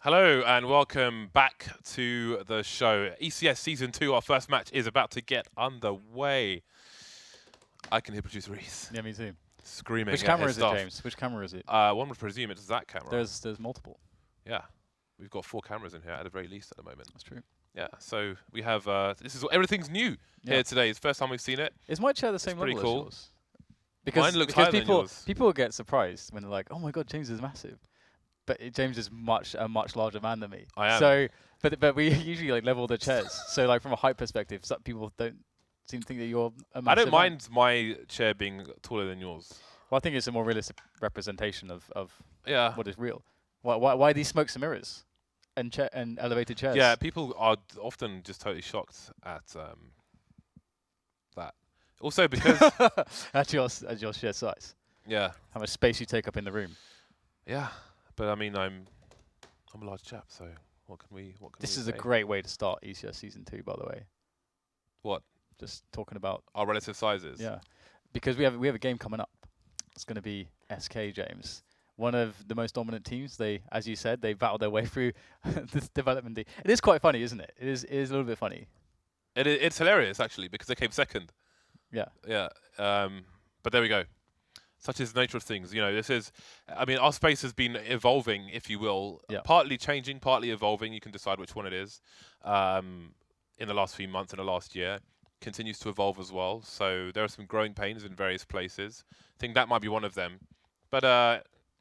Hello and welcome back to the show. ECS Season 2, our first match is about to get underway. I can hear producer Reese. Yeah, me too. Screaming. Which camera is it, James? Which camera is it? One would presume it's that camera. There's multiple. Yeah. We've got 4 cameras in here at the very least at the moment. That's true. Yeah, so we have, everything's new here today. It's the first time we've seen it. Is my chair the same level pretty cool. as yours? Because, Mine looks higher than yours. people get surprised when they're like, oh my god, James is massive. But James is a much larger man than me. I am. So, but we usually like level the chairs. So like from a height perspective, some people don't seem to think that you're a massive I don't man. mind my chair being taller than yours. Well, I think it's a more realistic representation of Yeah. what is real. Why these smokes and mirrors and elevated chairs? Yeah, people are often just totally shocked at that. Also because at your share size. yeah, How much space you take up in the room. yeah, but I mean I'm a large chap, so what can we This is say? a great way to start ECS Season 2, by the way. What? Just talking about Our relative sizes. yeah, because we have a game coming up. It's going to be SK, James. One of the most dominant teams. They, as you said, they battled their way through this development. It is quite funny, isn't it? It is a little bit funny. It's hilarious actually because they came second. Yeah. Yeah. But there we go. Such is the nature of things. You know, this is. I mean, our space has been evolving, if you will. Yeah. Partly changing, partly evolving. You can decide which one it is. In the last few months, in the last year, continues to evolve as well. So there are some growing pains in various places. I think that might be one of them. But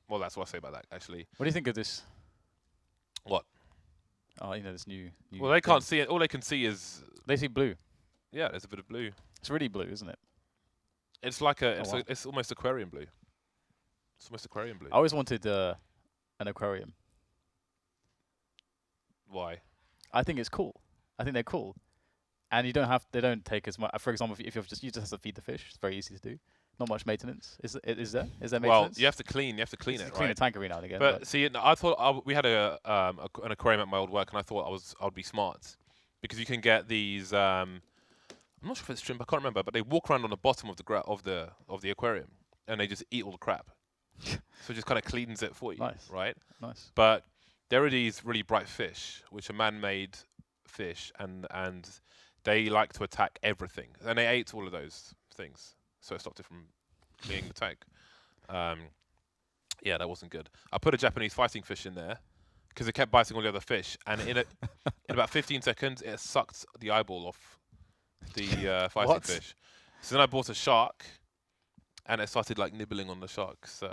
well, that's what I say about that actually. What do you think of this? What? Oh, you know, this new Well, they can't thing. see it. All they can see is They see blue. yeah, there's a bit of blue. It's really blue, isn't it? It's like a, wow. it's almost aquarium blue. It's almost aquarium blue. I always wanted an aquarium. Why? I think it's cool. I think they're cool, and they don't take as much. For example, if you just have to feed the fish, it's very easy to do. Not much maintenance. Is there maintenance? Well, you have to clean it, clean right? the tank every now and again. But see, I thought we had an aquarium at my old work, and I thought I'd be smart because you can get these. I'm not sure if it's shrimp. I can't remember, but they walk around on the bottom of the aquarium, and they just eat all the crap. So it just kind of cleans it for you, Nice. right? Nice. But there are these really bright fish, which are man-made fish, and they like to attack everything, and they ate all of those things, so it stopped it from being the tank. Yeah, that wasn't good. I put a Japanese fighting fish in there because it kept biting all the other fish, and in about 15 seconds, it sucked the eyeball off the fighting fish. So then I bought a shark, and it started like nibbling on the shark's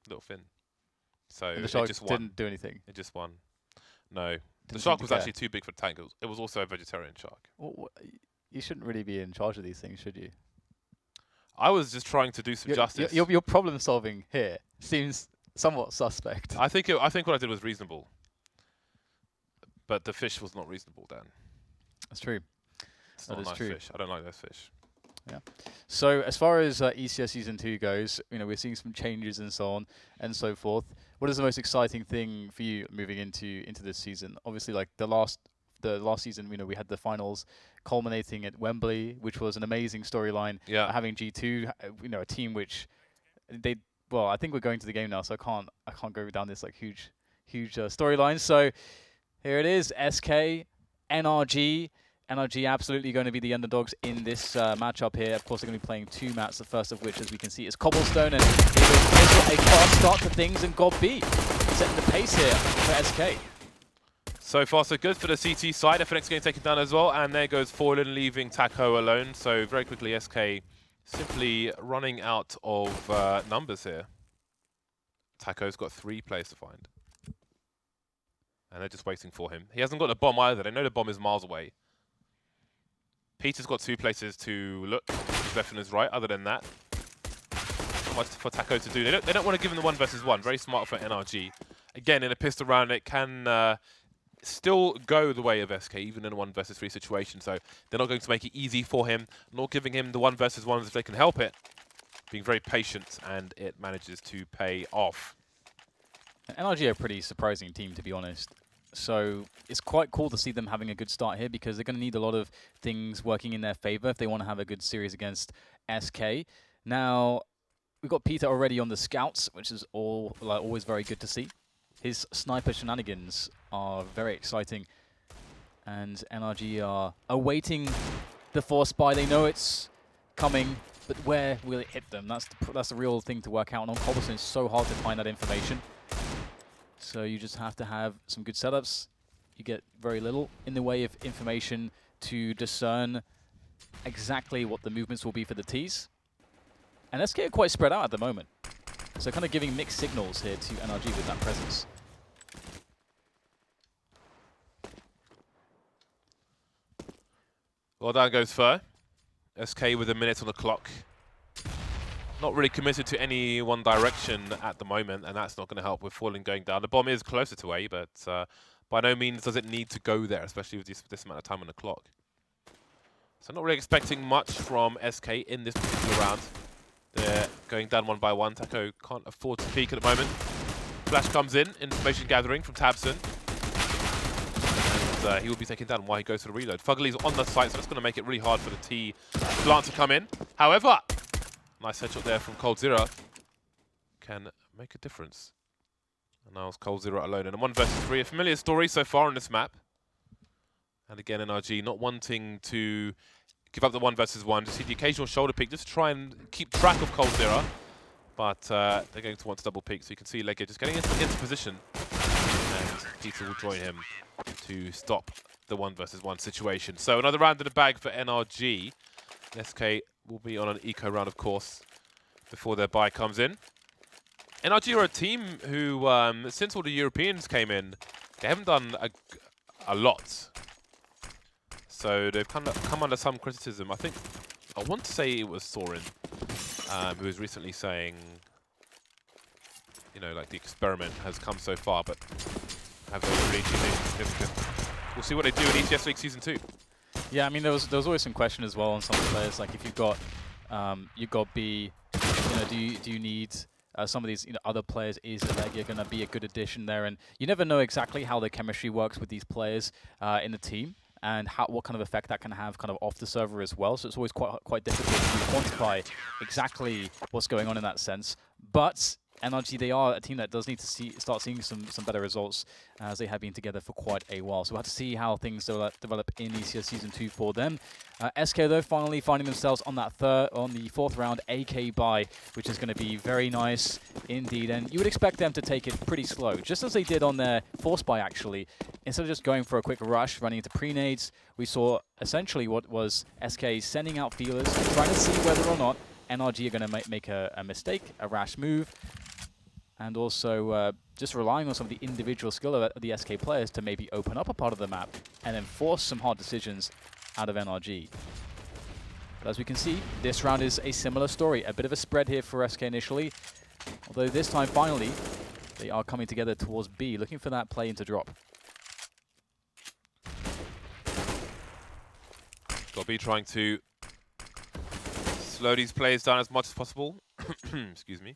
little fin. So And the shark it just won. didn't do anything. It just won. No. The Didn't shark seem was to actually too big for the tank. It was also a vegetarian shark. Well, you shouldn't really be in charge of these things, should you? I was just trying to do some justice. Your problem solving here seems somewhat suspect. I think what I did was reasonable, but the fish was not reasonable, Dan. That's true. It's not That a is nice true. fish. I don't like those fish. Yeah. So as far as ECS Season 2 goes, you know, we're seeing some changes and so on and so forth. What is the most exciting thing for you moving into this season? Obviously, like the last season, you know, we had the finals culminating at Wembley, which was an amazing storyline. Yeah. Having G2, you know, a team which well, I think we're going to the game now, so I can't go down this like huge storyline. So here it is, SK, NRG. NRG absolutely going to be the underdogs in this matchup here. Of course, they're going to be playing 2 maps, the first of which, as we can see, is Cobblestone. And it was a fast start to things, and God B setting the pace here for SK. So far, so good for the CT side. FNX getting taken down as well, and there goes Fallen, leaving Taco alone. So very quickly, SK simply running out of numbers here. Taco's got 3 players to find. And they're just waiting for him. He hasn't got the bomb either. They know the bomb is miles away. Peter's got 2 places to look, his left and his right. Other than that, much for Taco to do. They don't want to give him the 1 versus 1. Very smart for NRG. Again, in a pistol round, it can still go the way of SK, even in a 1 versus 3 situation. So they're not going to make it easy for him, nor giving him the 1 versus 1s if they can help it. Being very patient, and it manages to pay off. NRG are a pretty surprising team, to be honest. So it's quite cool to see them having a good start here, because they're going to need a lot of things working in their favor if they want to have a good series against SK. Now, we've got Peter already on the scouts, which is always very good to see. his sniper shenanigans are very exciting. And NRG are awaiting the force buy. They know it's coming, but where will it hit them? That's the real thing to work out. And on Cobblestone, it's so hard to find that information. So you just have to have some good setups. You get very little in the way of information to discern exactly what the movements will be for the Ts. And SK are quite spread out at the moment. So kind of giving mixed signals here to NRG with that presence. Well, down goes Fur. SK with a minute on the clock. Not really committed to any one direction at the moment, and that's not going to help with Fallen going down. The bomb is closer to A, but by no means does it need to go there, especially with this amount of time on the clock. So not really expecting much from SK in this particular round. They're going down one by one. Taco can't afford to peek at the moment. Flash comes in, information gathering from tabseN. And he will be taken down while he goes for the reload. FugLy's on the site, so that's going to make it really hard for the T plant to come in. However, nice headshot there from coldzera can make a difference. And now it's coldzera alone in a 1 versus 3. A familiar story so far on this map. And again, NRG not wanting to give up the 1 versus 1. Just see the occasional shoulder peek, just to try and keep track of coldzera. But they're going to want to double peek, so you can see LEGIJA just getting into position. And Peter will join him to stop the 1 versus 1 situation. So another round in the bag for NRG. SK will be on an eco round, of course, before their buy comes in. NRG are a team who, since all the Europeans came in, they haven't done a lot. So they've kind of come under some criticism. I think, I want to say it was Soren, who was recently saying, you know, like the experiment has come so far, but have they really achieved anything significant? We'll see what they do in ECS League Season 2. Yeah, I mean, there was always some question as well on some of the players. Like if you've got B, you know, do you need some of these other players? Is LEGIJA going to be a good addition there? And you never know exactly how the chemistry works with these players in the team, and what kind of effect that can have kind of off the server as well. So it's always quite difficult to quantify exactly what's going on in that sense. But NRG, they are a team that does need to start seeing some better results, as they have been together for quite a while. So we'll have to see how things develop in ECS Season 2 for them. SK, though, finally finding themselves on the 4th round AK buy, which is going to be very nice indeed. And you would expect them to take it pretty slow, just as they did on their force buy, actually. Instead of just going for a quick rush, running into pre-nades, we saw essentially what was SK sending out feelers, trying to see whether or not NRG are going to make a mistake, a rash move, and also just relying on some of the individual skill of the SK players to maybe open up a part of the map and then force some hard decisions out of NRG. But as we can see, this round is a similar story. A bit of a spread here for SK initially, although this time, finally, they are coming together towards B, looking for that play into drop. Got B trying to slow these players down as much as possible. Excuse me.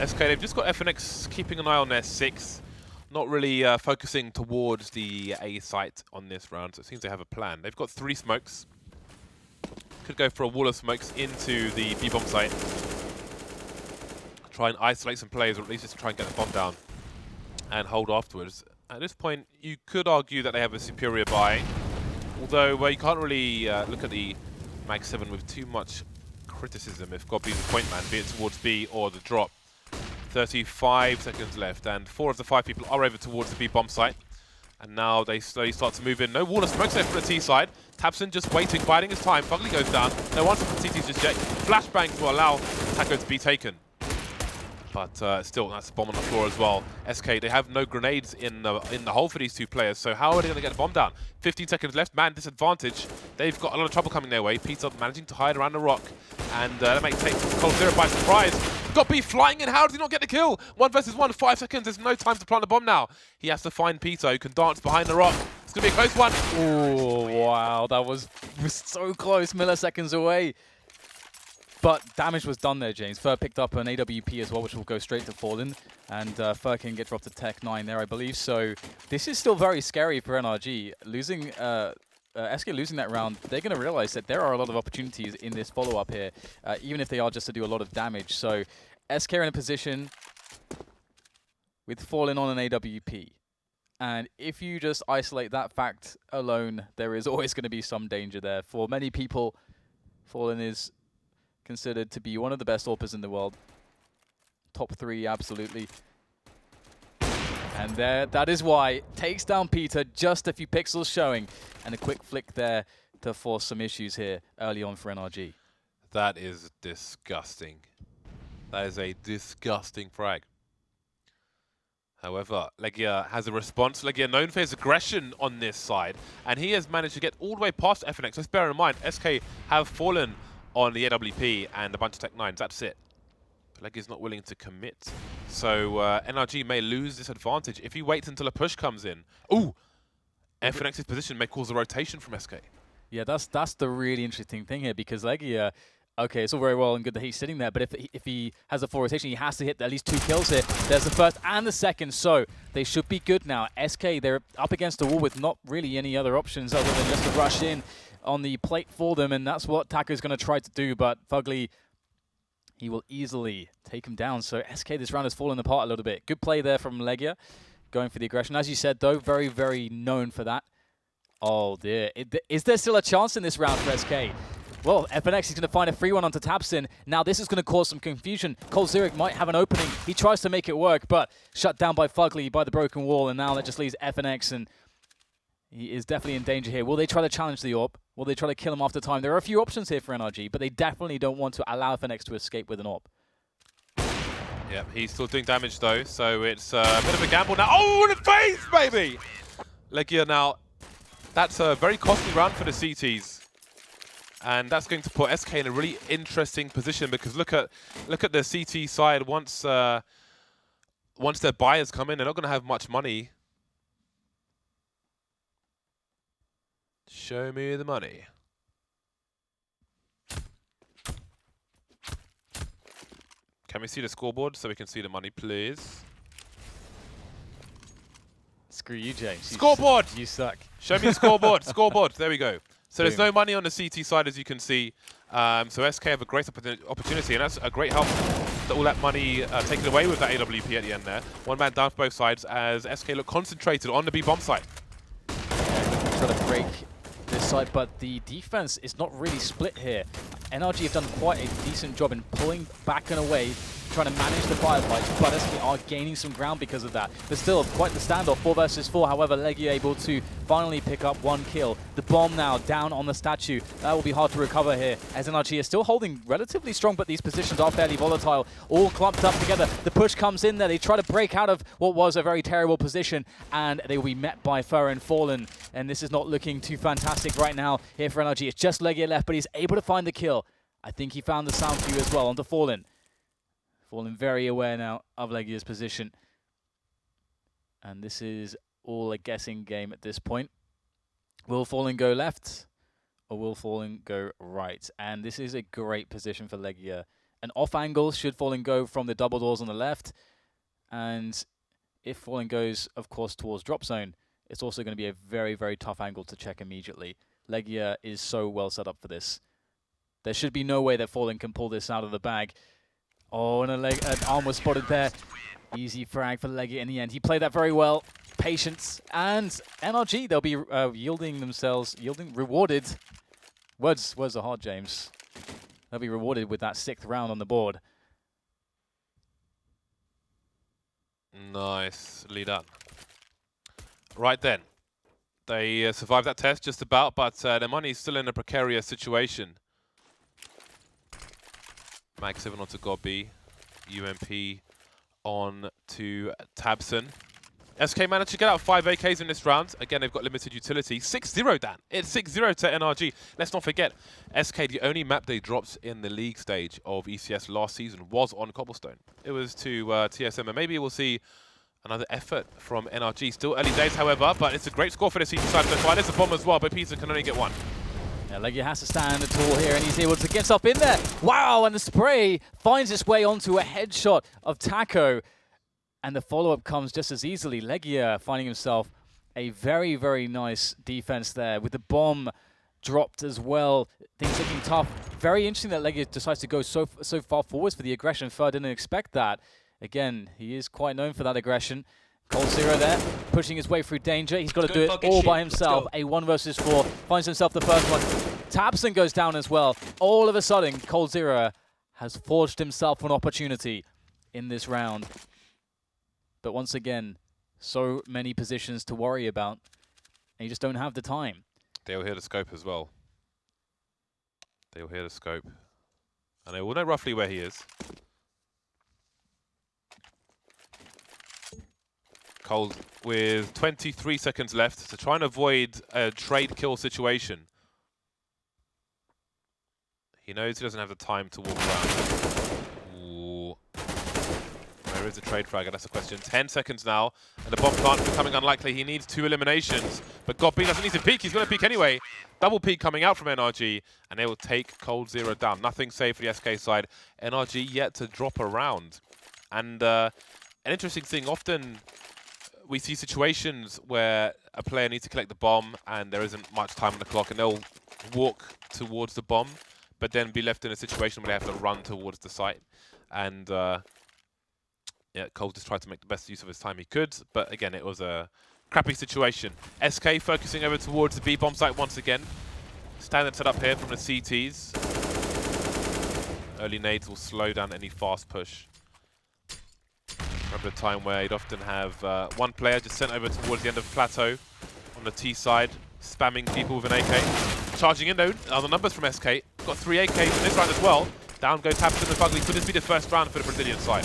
SK, they've just got FNX keeping an eye on their 6. Not really focusing towards the A site on this round, so it seems they have a plan. They've got 3 smokes. Could go for a wall of smokes into the B-bomb site. Try and isolate some players, or at least just try and get the bomb down and hold afterwards. At this point, you could argue that they have a superior buy, although you can't really look at the Mag 7 with too much criticism if God be the point man, be it towards B or the drop. 35 seconds left, and 4 of the 5 people are over towards the B-bomb site. And now they slowly start to move in. No wall of smokes there for the T side. tabseN just waiting, biding his time. FugLy goes down. No answer from TT's just yet. Flashbang to allow Taco to be taken. But still, that's a bomb on the floor as well. SK, they have no grenades in the hole for these 2 players, so how are they going to get the bomb down? 15 seconds left, man disadvantage. They've got a lot of trouble coming their way. Peter managing to hide around the rock, and that might take coldzera by surprise. Got B flying in, how did he not get the kill? 1 versus 1, 5 seconds, there's no time to plant the bomb now. He has to find Peter, who can dance behind the rock. It's going to be a close one. Oh, wow, that was so close, milliseconds away. But damage was done there, James. Fur picked up an AWP as well, which will go straight to Fallen. And Fur can get dropped to Tech 9 there, I believe. So this is still very scary for NRG. Losing, SK losing that round, they're going to realize that there are a lot of opportunities in this follow-up here, even if they are just to do a lot of damage. So SK are in a position with falling on an AWP. And if you just isolate that fact alone, there is always going to be some danger there. For many people, Fallen is considered to be one of the best AWPers in the world. Top 3, absolutely. And there, that is why. Takes down Peter, just a few pixels showing. And a quick flick there to force some issues here early on for NRG. That is disgusting. That is a disgusting frag. However, LEGIJA has a response. LEGIJA known for his aggression on this side, and he has managed to get all the way past FNX. Let's bear in mind, SK have fallen on the AWP and a bunch of Tech 9s. That's it. LEGIJA's not willing to commit. So NRG may lose this advantage if he waits until a push comes in. Ooh! FNX's position may cause a rotation from SK. Yeah, that's the really interesting thing here, because LEGIJA, okay, it's all very well and good that he's sitting there, but if he has a full rotation, he has to hit at least 2 kills here. There's the first and the second, so they should be good now. SK, they're up against the wall with not really any other options other than just to rush in on the plate for them, and that's what Taco's going to try to do, but FugLy, he will easily take him down. So SK this round has fallen apart a little bit. Good play there from LEGIJA, going for the aggression. As you said, though, very, very known for that. Oh, dear. Is there still a chance in this round for SK? Well, FNX is going to find a free one onto tabseN. Now, this is going to cause some confusion. coldzera might have an opening. He tries to make it work, but shut down by FugLy, by the broken wall, and now that just leaves FNX, and he is definitely in danger here. Will they try to challenge the AWP? Will they try to kill him after time? There are a few options here for NRG, but they definitely don't want to allow FNX to escape with an AWP. Yeah, he's still doing damage, though, so it's a bit of a gamble now. Oh, in the face, baby! LEGIJA now, that's a very costly round for the CTs. And that's going to put SK in a really interesting position, because look at the CT side. Once their buyers come in, they're not going to have much money. Show me the money. Can we see the scoreboard so we can see the money, please? Screw you, James. Scoreboard! You suck. Show me the scoreboard. Scoreboard. There we go. So Boom. There's no money on the CT side, as you can see. So SK have a great opportunity, and that's a great help. All that money taken away with that AWP at the end there. One man down for both sides as SK look concentrated on the B bomb site. Yeah, try to break this side, but the defense is not really split here. NRG have done quite a decent job in pulling back and away, trying to manage the firefights, but SK are gaining some ground because of that. There's still quite the standoff, 4 versus 4. However, LEGIJA able to finally pick up 1 kill. The bomb now down on the statue. That will be hard to recover here, as NRG is still holding relatively strong, but these positions are fairly volatile, all clumped up together. The push comes in there. They try to break out of what was a very terrible position, and they will be met by Fur and Fallen, and this is not looking too fantastic right now here for NRG. It's just LEGIJA left, but he's able to find the kill. I think he found the sound cue as well onto Fallen. Fallen very aware now of LEGIJA's position. And this is all a guessing game at this point. Will Fallen go left or will Fallen go right? And this is a great position for LEGIJA. An off angle should Fallen go from the double doors on the left. And if Fallen goes, of course, towards drop zone, it's also going to be a very, very tough angle to check immediately. LEGIJA is so well set up for this. There should be no way that Fallen can pull this out of the bag. Oh, and an arm was spotted there. Easy frag for LEGIJA in the end. He played that very well. Patience. And NRG, they'll be rewarded. Words are hard, James. They'll be rewarded with that 6th round on the board. Nicely done. Right then. They survived that test just about, but their money's still in a precarious situation. Mag 7 onto Gobby, UMP on to tabseN. SK managed to get out 5 AKs in this round. Again, they've got limited utility. 6-0, Dan. It's 6-0 to NRG. Let's not forget, SK, the only map they dropped in the league stage of ECS last season was on Cobblestone. It was to TSM, and maybe we'll see another effort from NRG. Still early days, however, but it's a great score for the CT side so far. There's a bomb as well, but Peter can only get 1. Yeah, LEGIJA has to stand tall here, and he's able to get himself in there. Wow, and the spray finds its way onto a headshot of Taco. And the follow-up comes just as easily. LEGIJA finding himself a very, very nice defense there with the bomb dropped as well. Things looking tough. Very interesting that LEGIJA decides to go so far forwards for the aggression. Fur didn't expect that. again, he is quite known for that aggression. coldzera there, pushing his way through danger. He's got to do it all by himself. A 1 versus 4, finds himself the first one. tabseN goes down as well. All of a sudden, coldzera has forged himself an opportunity in this round. But once again, so many positions to worry about, and you just don't have the time. They'll hear the scope as well. They'll hear the scope. And they will know roughly where he is. Cold with 23 seconds left to try and avoid a trade kill situation. He knows he doesn't have the time to walk around. Ooh. Where is the trade frag? That's the question. 10 seconds now, and the bomb plant becoming unlikely. He needs 2 eliminations, but Gobby doesn't need to peek. He's going to peek anyway. Double peek coming out from NRG, and they will take coldzera down. Nothing safe for the SK side. NRG yet to drop a round. And an interesting thing, often we see situations where a player needs to collect the bomb and there isn't much time on the clock, and they'll walk towards the bomb, but then be left in a situation where they have to run towards the site. And yeah, Cold just tried to make the best use of his time he could, but again, it was a crappy situation. SK focusing over towards the B bomb site once again. Standard set up here from the CTs. Early nades will slow down any fast push. Remember the time where you'd often have one player just sent over towards the end of plateau on the T side, spamming people with an AK. Charging in though, are the numbers from SK. Got 3 AKs in this round as well. Down goes tabseN and FugLy. Could this be the first round for the Brazilian side?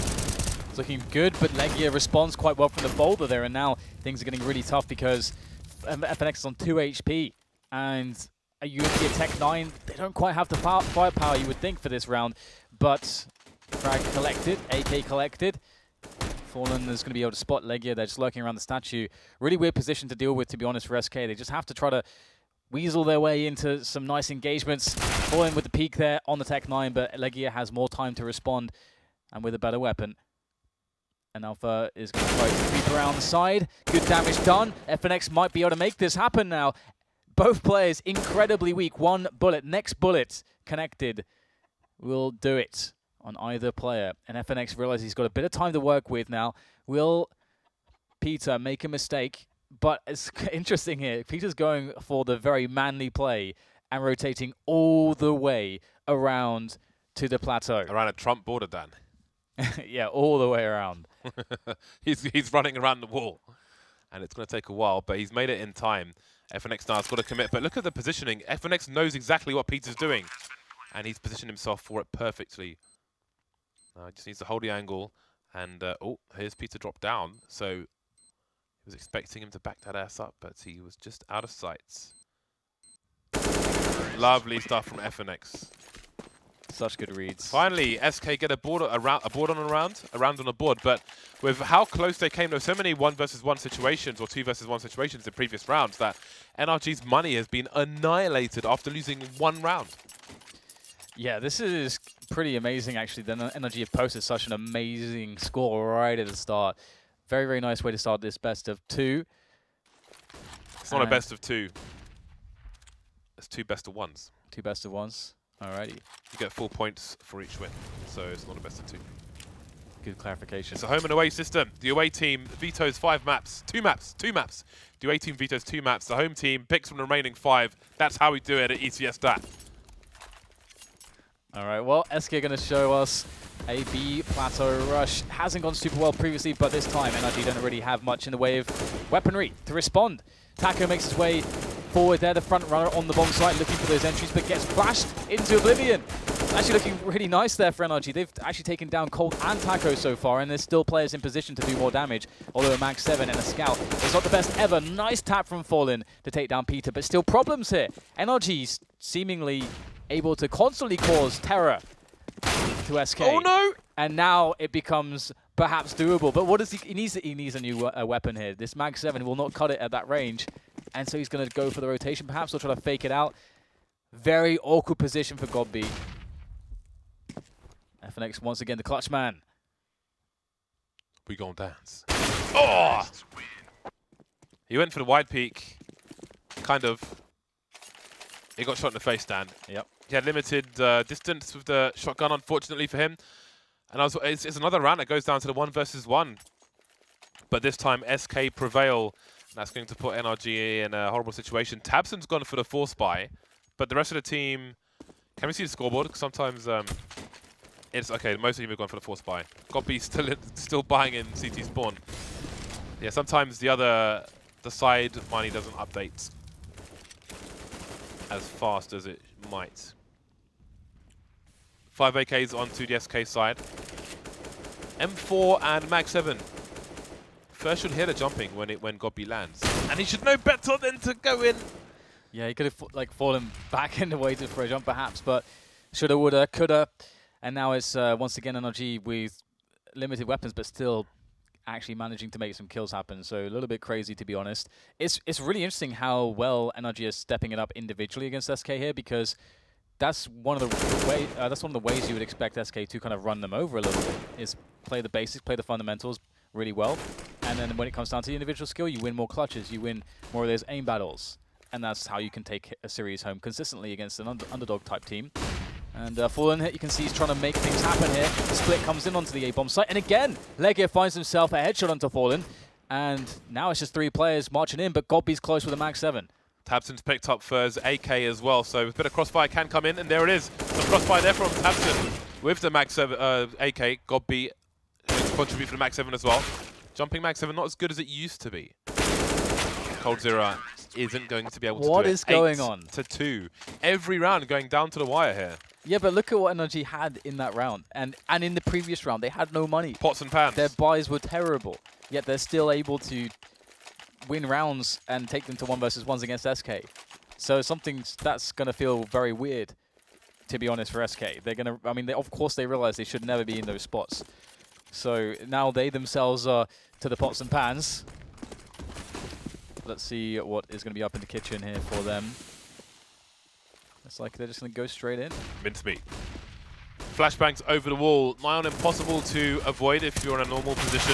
It's looking good, but LEGIJA responds quite well from the boulder there, and now things are getting really tough because FNX is on 2 HP, and a UMP Tech 9, they don't quite have the firepower you would think for this round, but frag collected, AK collected. Fallen is going to be able to spot LEGIJA. They're just lurking around the statue. Really weird position to deal with, to be honest, for SK. They just have to try to weasel their way into some nice engagements. Fallen with the peak there on the Tech 9, but LEGIJA has more time to respond and with a better weapon. And Alpha is going to try to creep around the side. Good damage done. FNX might be able to make this happen now. Both players incredibly weak. 1 bullet. Next bullet connected will do it on either player. And FNX realizes he's got a bit of time to work with now. Will Peter make a mistake? But it's interesting here. Peter's going for the very manly play and rotating all the way around to the plateau. Around a Trump border, Dan. Yeah, all the way around. he's running around the wall. And it's going to take a while, but he's made it in time. FNX now has got to commit, but look at the positioning. FNX knows exactly what Peter's doing, and he's positioned himself for it perfectly. Just needs to hold the angle, and oh, here's Peter drop down. So he was expecting him to back that ass up, but he was just out of sight. Lovely stuff from FNX. Such good reads. Finally, SK get a board on a round on a board, but with how close they came, there were so many 1 versus 1 situations or 2 versus 1 situations in previous rounds that NRG's money has been annihilated after losing 1 round. Yeah, this is pretty amazing, actually. The NRG have posted such an amazing score right at the start. Very, very nice way to start this best of 2. It's not a best of 2. It's 2 best of 1s. 2 best of 1s. Alrighty. You get 4 points for each win, so it's not a best of 2. Good clarification. It's a home and away system. The away team vetoes 2 maps. The away team vetoes 2 maps. The home team picks from the remaining 5. That's how we do it at ECS DAT. Alright, well, SK are going to show us a B plateau rush. Hasn't gone super well previously, but this time NRG don't really have much in the way of weaponry to respond. Taco makes his way forward there, the front runner on the bomb site, looking for those entries, but gets flashed into oblivion. Actually looking really nice there for NRG. They've actually taken down Cold and Taco so far, and there's still players in position to do more damage. Although a Mag 7 and a Scout is not the best ever. Nice tap from Fallen to take down Peter, but still problems here. NRG's seemingly able to constantly cause terror to SK. Oh no! And now it becomes perhaps doable. But what does he needs? He needs a new weapon here. This Mag 7 will not cut it at that range. And so he's going to go for the rotation, perhaps, or try to fake it out. Very awkward position for Gobby. FNX once again, the clutch man. We gon' dance. Oh! He went for the wide peak. Kind of. He got shot in the face, Dan. Yep. He had limited distance with the shotgun, unfortunately for him. And it's another round that goes down to the 1 versus 1. But this time SK prevail. That's going to put NRG in a horrible situation. tabseN's gone for the force buy, but the rest of the team, can we see the scoreboard? Because sometimes it's okay. Most of the team have gone for the force buy. Goppy still buying in CT spawn. Yeah, sometimes the side money doesn't update as fast as it might. 5 AKs onto the SK side. M4 and Mag 7. First should hear the jumping when Goppy lands, and he should know better than to go in. Yeah, he could have fallen back in the waited for a jump perhaps, but shoulda, woulda, coulda. And now it's once again NRG with limited weapons, but still actually managing to make some kills happen. So a little bit crazy, to be honest. It's really interesting how well NRG is stepping it up individually against SK here, because that's one of the ways you would expect SK to kind of run them over a little bit, is play the basics, play the fundamentals really well, and then when it comes down to the individual skill, you win more clutches, you win more of those aim battles, and that's how you can take a series home consistently against an underdog type team. And Fallen, you can see he's trying to make things happen here. The split comes in onto the A-bomb site, and again, LEGIJA finds himself a headshot onto Fallen, and now it's just 3 players marching in, but Goppy's close with a Mag 7. tabseN's picked up for his AK as well, so a bit of crossfire can come in, and there it is. The crossfire there from tabseN with the Mag 7 AK. Goppy contribute for the Mag 7 as well. Jumping Mag 7 not as good as it used to be. coldzera isn't going to be able to do it. What is going on? 8-2. Every round going down to the wire here. Yeah, but look at what NRG had in that round. And in the previous round, they had no money. Pots and pans. Their buys were terrible. Yet they're still able to win rounds and take them to 1 versus 1s against SK. So something that's going to feel very weird, to be honest, for SK. They're going to, I mean, of course they realize they should never be in those spots. So now they themselves are to the pots and pans. Let's see what is going to be up in the kitchen here for them. It's like they're just going to go straight in. Mincemeat. Flashbangs over the wall. Nigh on impossible to avoid if you're in a normal position.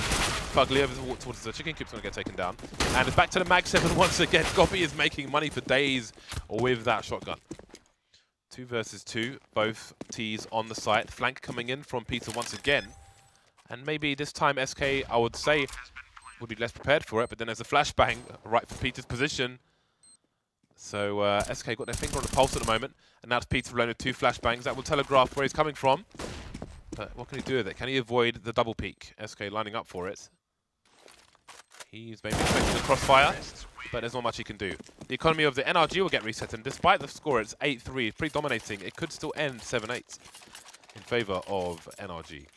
FugLy over towards the chicken coop's going to get taken down. And it's back to the Mag 7 once again. Goppy is making money for days with that shotgun. 2 versus 2. Both T's on the site. Flank coming in from Peter once again. And maybe this time SK, I would say, would be less prepared for it. But then there's a flashbang right for Peter's position. So SK got their finger on the pulse at the moment. And now it's Peter alone with 2 flashbangs. That will telegraph where he's coming from. But what can he do with it? Can he avoid the double peek? SK lining up for it. He's maybe expecting the crossfire, but there's not much he can do. The economy of the NRG will get reset, and despite the score, it's 8-3. It's pretty dominating. It could still end 7-8 in favor of NRG.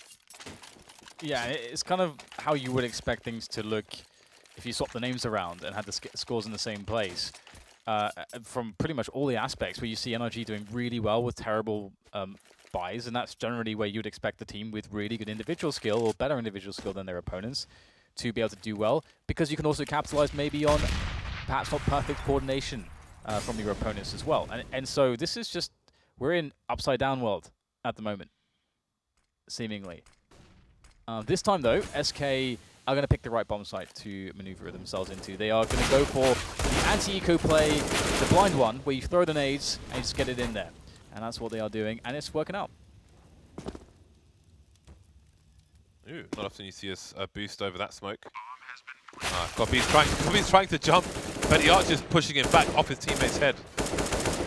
Yeah, it's kind of how you would expect things to look if you swap the names around and had the scores in the same place. From pretty much all the aspects, where you see NRG doing really well with terrible buys, and that's generally where you'd expect the team with really good individual skill or better individual skill than their opponents to be able to do well, because you can also capitalize maybe on perhaps not perfect coordination from your opponents as well. And so this is just, we're in upside down world at the moment, seemingly. This time though, SK are going to pick the right bomb site to maneuver themselves into. They are going to go for the anti-eco play, the blind one, where you throw the nades and you just get it in there. And that's what they are doing, and it's working out. Ooh, not often you see a boost over that smoke. Goppy's trying to jump, but the Archer's pushing him back off his teammate's head,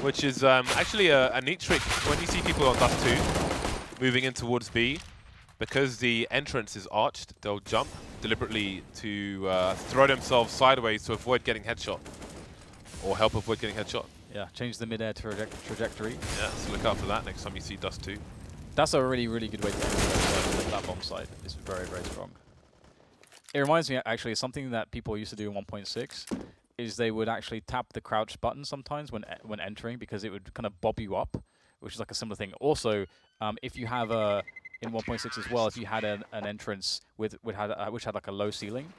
which is actually a neat trick when you see people on Dust 2 moving in towards B. Because the entrance is arched, they'll jump deliberately to throw themselves sideways to avoid getting headshot, or help avoid getting headshot. Yeah, change the mid-air trajectory. Yeah, so look out for that next time you see Dust 2. That's a really, really good way to enter that bomb site. It's very, very strong. It reminds me, actually, of something that people used to do in 1.6, is they would actually tap the crouch button sometimes when entering, because it would kind of bob you up, which is like a similar thing. Also, if you have a... in 1.6 as well, if you had an entrance which had like a low ceiling,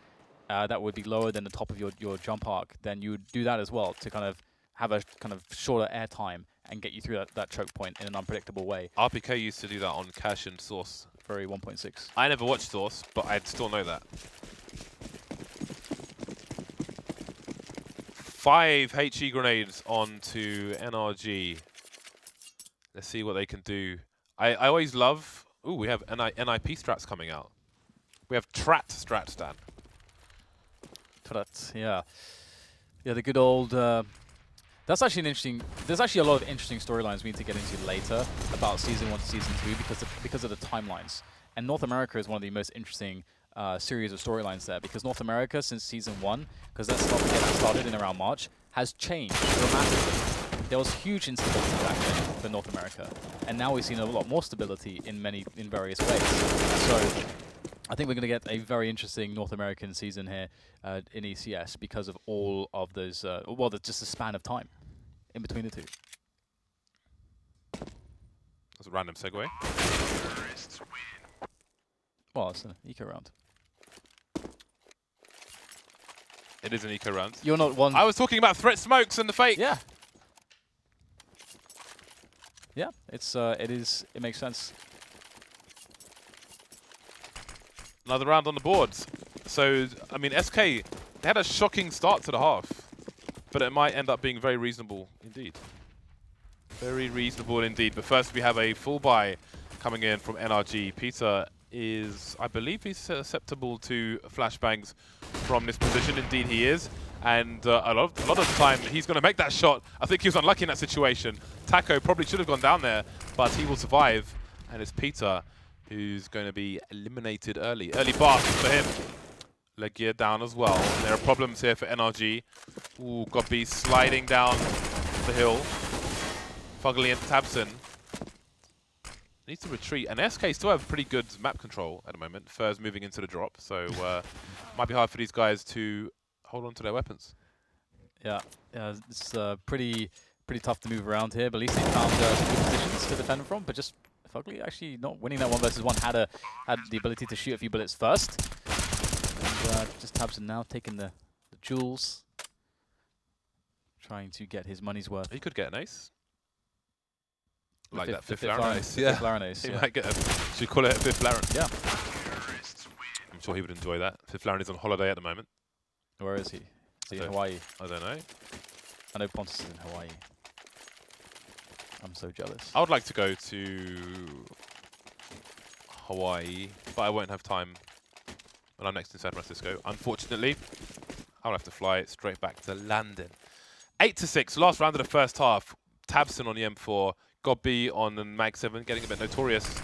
that would be lower than the top of your jump arc, then you would do that as well to kind of have a kind of shorter air time and get you through that choke point in an unpredictable way. RPK used to do that on Cash and Source. Very 1.6. I never watched Source, but I'd still know that. 5 HE grenades onto NRG. Let's see what they can do. I always love Ooh, we have NIP strats coming out. We have Trat strat stan. Trat, yeah. Yeah, the good old... that's actually an interesting... There's actually a lot of interesting storylines we need to get into later about Season 1 to Season 2 because of the timelines. And North America is one of the most interesting series of storylines there, because North America, since Season 1, because let's not forget that started in around March, has changed dramatically. There was huge instability back then for North America, and now we've seen a lot more stability in various ways. So I think we're going to get a very interesting North American season here in ECS because of all of those, just the span of time in between the two. That's a random segue. Well, it's an eco round. It is an eco round. You're not one. I was talking about threat smokes and the fake. Yeah. Yeah, it makes sense. Another round on the boards. So, I mean, SK, they had a shocking start to the half, but it might end up being very reasonable indeed. Very reasonable indeed. But first, we have a full buy coming in from NRG. Peter is, I believe he's susceptible to flashbangs from this position. Indeed, he is. And a lot of the time, he's going to make that shot. I think he was unlucky in that situation. Taco probably should have gone down there, but he will survive. And it's Peter who's going to be eliminated early. Early bath for him. LEGIJA down as well. And there are problems here for NRG. Ooh, Gobby sliding down the hill. FugLy and tabseN needs to retreat. And SK still have pretty good map control at the moment. Fur's moving into the drop, so might be hard for these guys to hold on to their weapons. Yeah, it's pretty tough to move around here, but at least they found some good positions to defend from. But just FugLy actually not winning that 1v1 had the ability to shoot a few bullets first. And just tabseN now taking the jewels, trying to get his money's worth. He could get an ace. Like that fifth Laren ace. Yeah. Fifth Laren ace. He might get a, should we call it a fifth Laren? Yeah. I'm sure he would enjoy that. Fifth Laren is on holiday at the moment. Where is he? Is he in Hawaii? I don't know. I know Pontus is in Hawaii. I'm so jealous. I would like to go to Hawaii, but I won't have time when I'm next in San Francisco. Unfortunately, I'll have to fly straight back to London. 8-6, last round of the first half. tabseN on the M4. Gobby on the Mag 7, getting a bit notorious.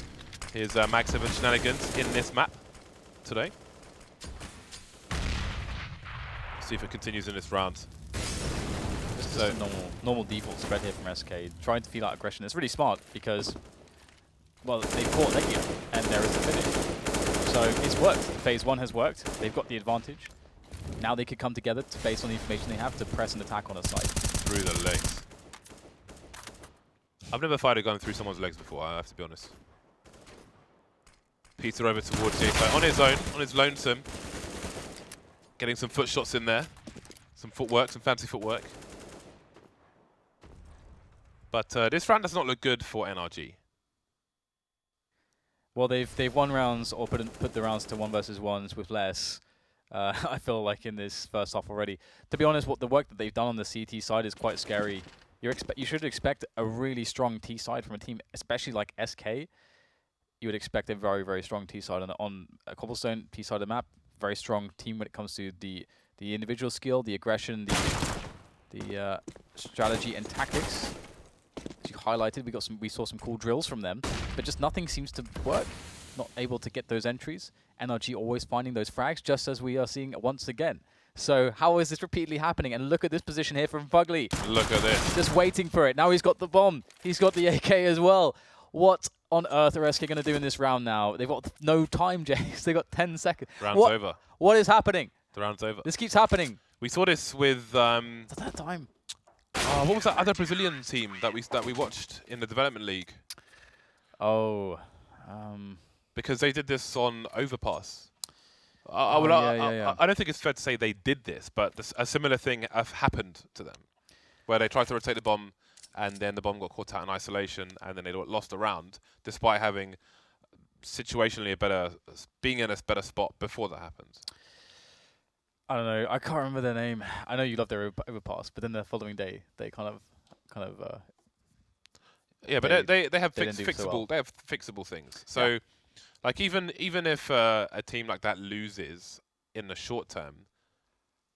His Mag 7 shenanigans in this map today. See if it continues in this round. This is just a normal default spread here from SK, trying to feel out aggression. It's really smart because, well, they've caught LEGIJA and there is a finish. So it's worked. Phase 1 has worked. They've got the advantage. Now they could come together to, based on the information they have, to press and attack on a site. Through the legs. I've never fired a gun through someone's legs before, I have to be honest. Peter over towards the side on his own, on his lonesome. Getting some foot shots in there. Some footwork, some fancy footwork. But this round does not look good for NRG. Well, they've won rounds or put the rounds to 1v1s with less. I feel like in this first half already. To be honest, the work that they've done on the CT side is quite scary. You should expect a really strong T side from a team, especially like SK. You would expect a very, very strong T side on a Cobblestone T side of the map. Very strong team when it comes to the individual skill, the aggression, the strategy and tactics. As you highlighted, we saw some cool drills from them, but just nothing seems to work. Not able to get those entries. NRG always finding those frags, just as we are seeing once again. So how is this repeatedly happening? And look at this position here from FugLy. Look at this. Just waiting for it. Now he's got the bomb. He's got the AK as well. What on earth are SK going to do in this round now? They've got no time, Jace. They've got 10 seconds. Round's over. What is happening? The round's over. This keeps happening. We saw this with... It's at that time. what was that other Brazilian team that we watched in the development league? Oh. Because they did this on Overpass. Yeah. I don't think it's fair to say they did this, but a similar thing happened to them, where they tried to rotate the bomb, and then the bomb got caught out in isolation, and then they lost a round, despite having situationally being in a better spot before that happened. I don't know. I can't remember their name. I know you love their Overpass, but then the following day they kind of. Yeah, but they have didn't do so fixable well. they have fixable things. So like even if a team like that loses in the short term,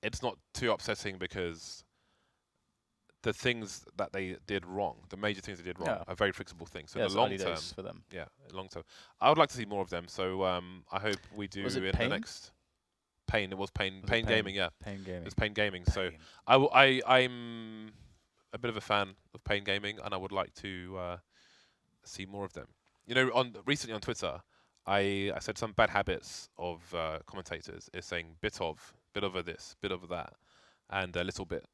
it's not too upsetting because the things that they did wrong, the major things they did wrong, are very fixable things. So yeah, in the long term, for them. yeah, long term, I would like to see more of them. So I hope we do Was it in Pain? the next. Pain. It was Pain. Was it Pain Gaming. Yeah. Pain Gaming. It's Pain Gaming. Pain. So I'm a bit of a fan of Pain Gaming, and I would like to see more of them. You know, recently on Twitter, I said some bad habits of commentators is saying bit of this, bit of that, and a little bit.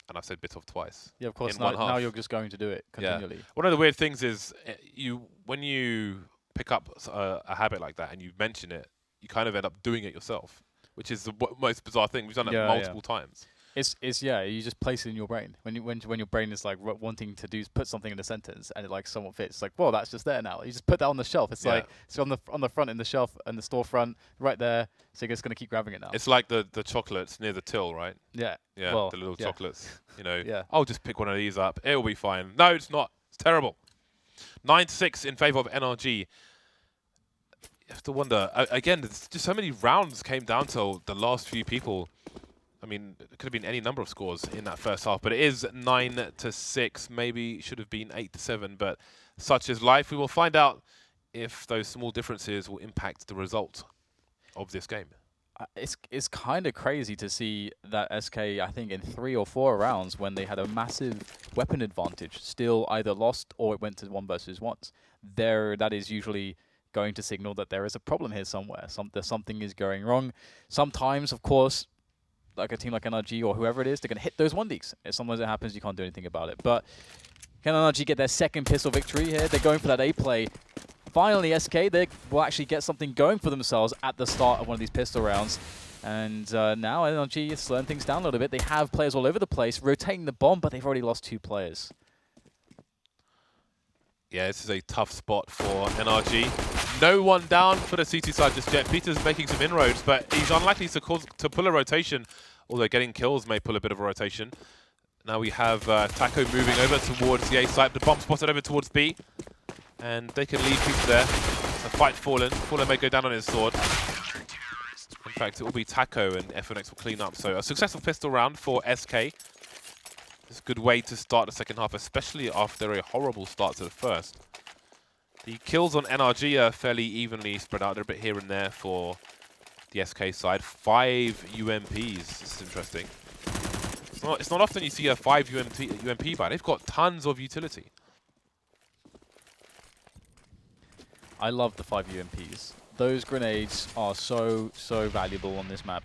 And I've said bit of twice. Yeah, of course. In one half. Now you're just going to do it continually. Yeah. One of the weird things is when you pick up a habit like that and you mention it, you kind of end up doing it yourself, which is the most bizarre thing. We've done it multiple times. It's you just place it in your brain when your brain is like wanting to put something in a sentence and it like somewhat fits. It's like, well, that's just there now. You just put that on the shelf. It's like it's on the front in the shelf and the storefront right there. So you're just gonna keep grabbing it now. It's like the chocolates near the till, right? Yeah. Yeah. Well, the little chocolates. You know. Yeah. I'll just pick one of these up. It'll be fine. No, it's not. It's terrible. 9-6 in favor of NRG. You have to wonder again. There's just so many rounds came down to the last few people. I mean, it could have been any number of scores in that first half, but it is 9-6. Maybe should have been 8-7, but such is life. We will find out if those small differences will impact the result of this game. It's kind of crazy to see that SK, I think, in 3 or 4 rounds when they had a massive weapon advantage, still either lost or it went to 1 versus 1s. That is usually going to signal that there is a problem here somewhere. Something is going wrong. Sometimes, of course, like a team like NRG or whoever it is, they're going to hit those 1-leaks. Sometimes it happens, you can't do anything about it. But can NRG get their second pistol victory here? They're going for that A play. Finally, SK, they will actually get something going for themselves at the start of one of these pistol rounds. And now NRG is slowing things down a little bit. They have players all over the place, rotating the bomb, but they've already lost 2 players. Yeah, this is a tough spot for NRG. No one down for the CT side just yet. Peter's making some inroads, but he's unlikely to pull a rotation, although getting kills may pull a bit of a rotation. Now we have Taco moving over towards the A site. The bomb spotted over towards B, and they can leave Peter there. A fight Fallen. Fallen may go down on his sword. In fact, it will be Taco, and FNX will clean up. So a successful pistol round for SK. It's a good way to start the second half, especially after a horrible start to the first. The kills on NRG are fairly evenly spread out. They're a bit here and there for the SK side. 5 UMPs. This is interesting. It's not often you see a 5 UMP buy. They've got tons of utility. I love the 5 UMPs. Those grenades are so valuable on this map.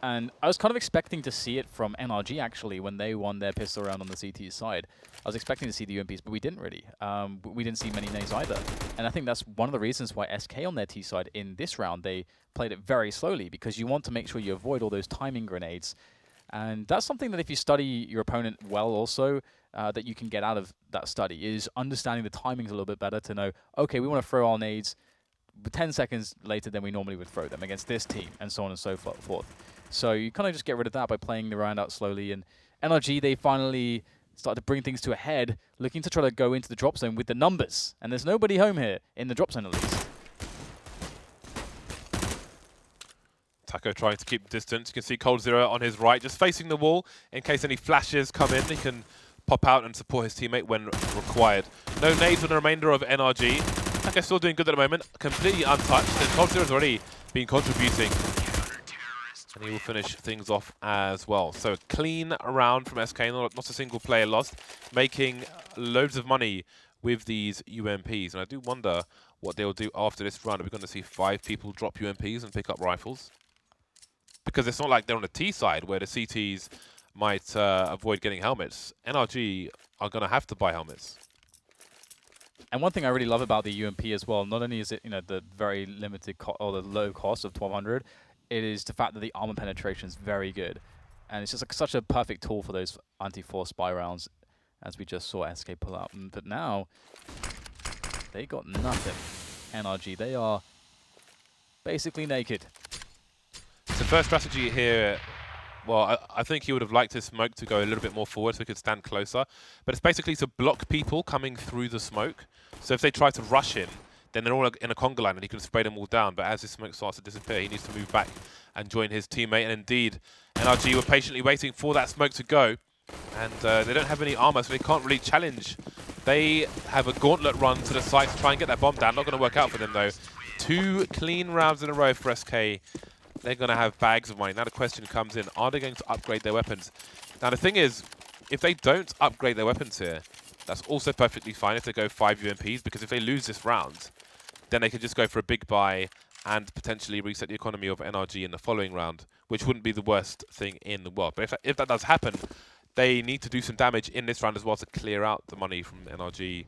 And I was kind of expecting to see it from NRG, actually, when they won their pistol round on the CT side. I was expecting to see the UMPs, but we didn't really. We didn't see many nades either. And I think that's one of the reasons why SK on their T side in this round, they played it very slowly, because you want to make sure you avoid all those timing grenades. And that's something that if you study your opponent well also, that you can get out of that study, is understanding the timings a little bit better to know, okay, we want to throw our nades 10 seconds later than we normally would throw them against this team, and so on and so forth. So you kind of just get rid of that by playing the round out slowly. And NRG, they finally started to bring things to a head, looking to try to go into the drop zone with the numbers. And there's nobody home here, in the drop zone at least. Taco trying to keep distance. You can see coldzera on his right, just facing the wall. In case any flashes come in, he can pop out and support his teammate when required. No nades on the remainder of NRG. Taco's still doing good at the moment, completely untouched. And coldzera's already been contributing. And he will finish things off as well. So a clean round from SK, not a single player lost, making loads of money with these UMPs. And I do wonder what they'll do after this round. Are we going to see 5 people drop UMPs and pick up rifles? Because it's not like they're on the T side where the CTs might avoid getting helmets. NRG are going to have to buy helmets. And one thing I really love about the UMP as well, not only is it the very limited or the low cost of 1200, it is the fact that the armor penetration is very good. And it's just like such a perfect tool for those anti-force spy rounds, as we just saw SK pull out. But now, they got nothing. NRG, they are basically naked. The first strategy here Well, I think he would have liked his smoke to go a little bit more forward so he could stand closer. But it's basically to block people coming through the smoke. So if they try to rush him, then they're all in a conga line and he can spray them all down. But as his smoke starts to disappear, he needs to move back and join his teammate. And indeed, NRG were patiently waiting for that smoke to go. And they don't have any armor, so they can't really challenge. They have a gauntlet run to the site to try and get that bomb down. Not going to work out for them, though. 2 clean rounds in a row for SK. They're going to have bags of money. Now the question comes in, are they going to upgrade their weapons? Now the thing is, if they don't upgrade their weapons here, that's also perfectly fine if they go 5 UMPs, because if they lose this round, then they can just go for a big buy and potentially reset the economy of NRG in the following round, which wouldn't be the worst thing in the world. But if that does happen, they need to do some damage in this round as well to clear out the money from NRG.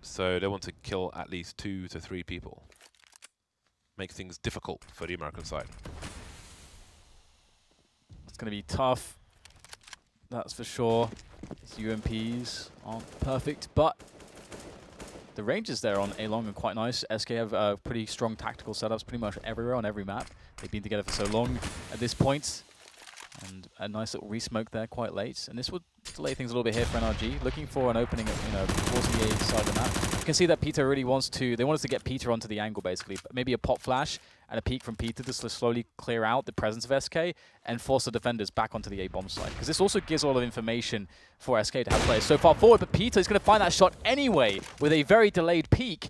So they want to kill at least 2 to 3 people. Make things difficult for the American side. It's going to be tough, that's for sure. These UMPs aren't perfect, but the ranges there on A-Long are quite nice. SK have pretty strong tactical setups pretty much everywhere on every map. They've been together for so long at this point. And a nice little re-smoke there quite late. And this would delay things a little bit here for NRG. Looking for an opening, towards the A side of the map. You can see that Peter really wants to, they want us to get Peter onto the angle basically. But maybe a pop flash and a peek from Peter to slowly clear out the presence of SK and force the defenders back onto the A bomb side. Because this also gives a lot of information for SK to have players so far forward. But Peter is going to find that shot anyway with a very delayed peek.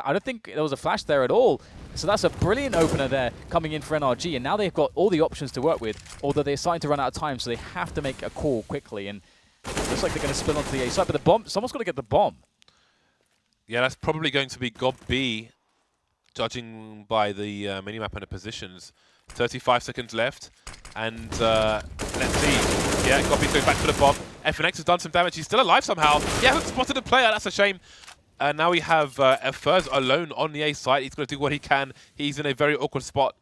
I don't think there was a flash there at all. So that's a brilliant opener there coming in for NRG. And now they've got all the options to work with, although they're starting to run out of time, so they have to make a call quickly. And it looks like they're going to split onto the A side. But the bomb, someone's got to get the bomb. Yeah, that's probably going to be Gob B, judging by the minimap and the positions. 35 seconds left. And let's see. Yeah, Gob B's going back for the bomb. FNX has done some damage. He's still alive somehow. He hasn't spotted a player. That's a shame. And now we have Furs alone on the A site. He's going to do what he can. He's in a very awkward spot.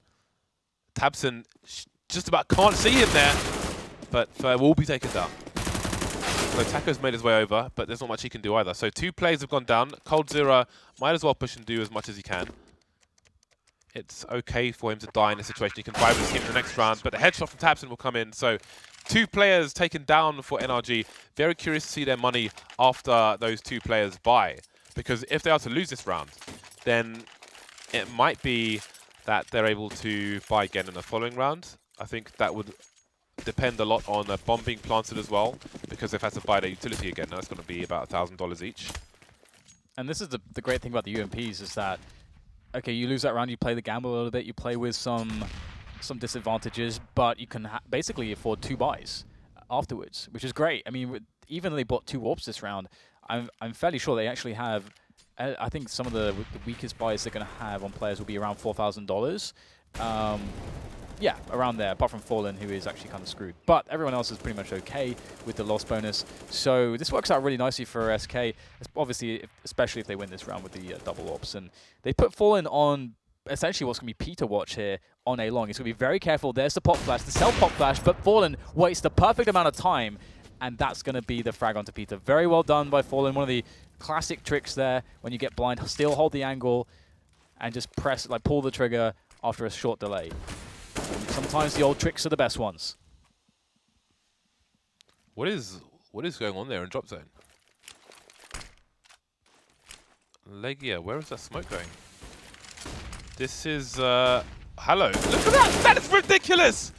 tabseN just about can't see him there, but Fur will be taken down. So Taco's made his way over, but there's not much he can do either. So 2 players have gone down. coldzera might as well push and do as much as he can. It's okay for him to die in this situation. He can buy with his team in the next round, but the headshot from tabseN will come in. So 2 players taken down for NRG. Very curious to see their money after those 2 players buy. Because if they are to lose this round, then it might be that they're able to buy again in the following round. I think that would depend a lot on a bomb being planted as well, because they've had to buy their utility again. Now it's going to be about $1,000 each. And this is the great thing about the UMPs is that, okay, you lose that round, you play the gamble a little bit, you play with some disadvantages, but you can basically afford 2 buys afterwards, which is great. I mean, even though they bought 2 warps this round, I'm fairly sure they actually have, I think some of the weakest buys they're going to have on players will be around $4,000. Yeah, around there, apart from Fallen, who is actually kind of screwed. But everyone else is pretty much okay with the loss bonus. So this works out really nicely for SK, obviously, especially if they win this round with the double ops. And they put Fallen on essentially what's going to be Peter watch here on A-Long. He's going to be very careful. There's the pop flash, the self-pop flash, but Fallen waits the perfect amount of time. And that's going to be the frag onto Peter. Very well done by Fallen. One of the classic tricks there when you get blind. Still hold the angle and just press, like pull the trigger after a short delay. Sometimes the old tricks are the best ones. What is going on there in drop zone? LEGIJA, where is that smoke going? This is hello. Look at that! That is ridiculous!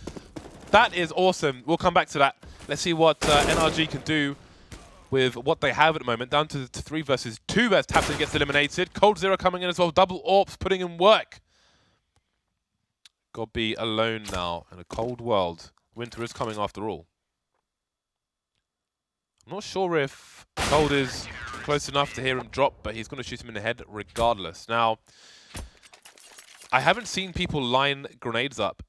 That is awesome. We'll come back to that. Let's see what NRG can do with what they have at the moment. Down to 3 versus 2 as tabseN gets eliminated. coldzera coming in as well. Double AWPs putting in work. Gob B alone now in a cold world. Winter is coming after all. I'm not sure if Cold is close enough to hear him drop, but he's going to shoot him in the head regardless. Now, I haven't seen people line grenades up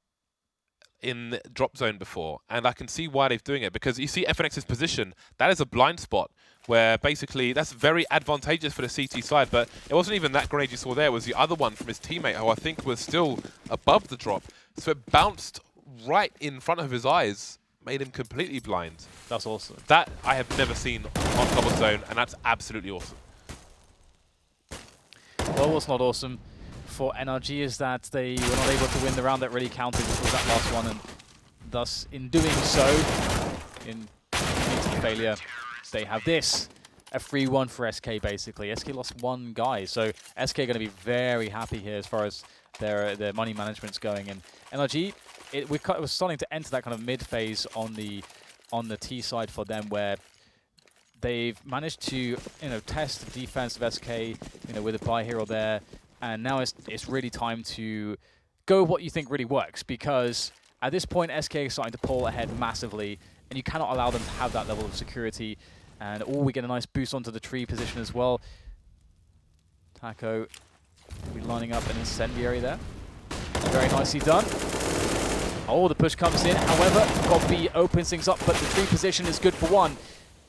in drop zone before, and I can see why they're doing it, because you see FNX's position, that is a blind spot where basically that's very advantageous for the CT side, but it wasn't even that grenade you saw there, it was the other one from his teammate who I think was still above the drop, so it bounced right in front of his eyes, made him completely blind. That's awesome. That I have never seen on Cobblestone, and that's absolutely awesome. Well, what's not awesome? for NRG is that they were not able to win the round that really counted, which was that last one, and thus, in doing so, in failure, they have this. A 3-1 for SK, basically. SK lost one guy, so SK going to be very happy here as far as their money management's going. And NRG, we're starting to enter that kind of mid phase on the T side for them, where they've managed to test the defense of SK with a buy here or there, and now it's really time to go what you think really works, because at this point SK is starting to pull ahead massively, and you cannot allow them to have that level of security. And we get a nice boost onto the tree position as well. Taco will be lining up an incendiary there. Very nicely done. Oh, the push comes in. However, Copy opens things up, but the tree position is good for one.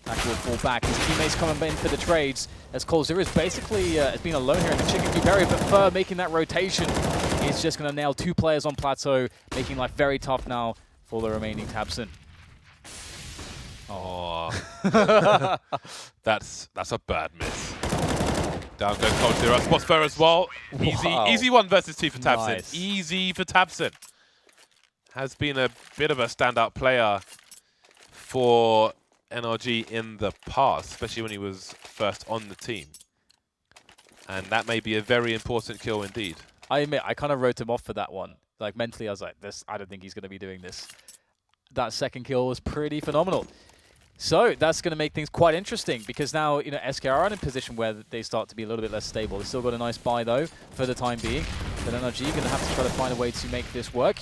Taco will fall back. His teammates coming in for the trades, as coldzera is basically has been alone here in the chicken coop area, but Fur making that rotation is just going to nail 2 players on plateau, making life very tough now for the remaining tabseN. Oh, that's a bad miss. Down goes coldzera. Spots Fur as well. Wow. Easy 1 versus 2 for tabseN. Nice. Easy for tabseN. Has been a bit of a standout player for NRG in the past, especially when he was first on the team. And that may be a very important kill indeed. I admit, I kind of wrote him off for that one. Like, mentally, I was like, I don't think he's going to be doing this. That second kill was pretty phenomenal. So that's going to make things quite interesting, because now SK are in a position where they start to be a little bit less stable. They've still got a nice buy though for the time being, but NRG going to have to try to find a way to make this work.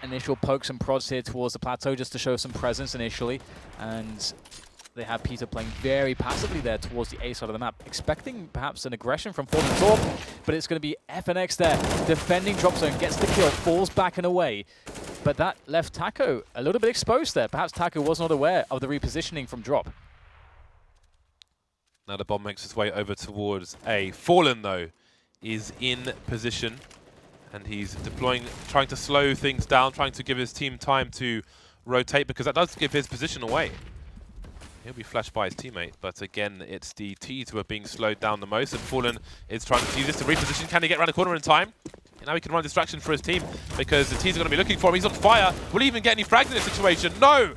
Initial pokes and prods here towards the plateau just to show some presence initially, and they have Peter playing very passively there towards the A side of the map, expecting perhaps an aggression from Fallen Top, but it's going to be FNX there, defending drop zone, gets the kill, falls back and away. But that left Taco a little bit exposed there. Perhaps Taco was not aware of the repositioning from drop. Now the bomb makes its way over towards A. Fallen, though, is in position, and he's deploying, trying to slow things down, trying to give his team time to rotate, because that does give his position away. He'll be flashed by his teammate, but again, it's the T's who are being slowed down the most, and Fallen is trying to use this to reposition. Can he get around the corner in time? And now he can run distraction for his team, because the T's are going to be looking for him. He's on fire. Will he even get any frags in this situation? No!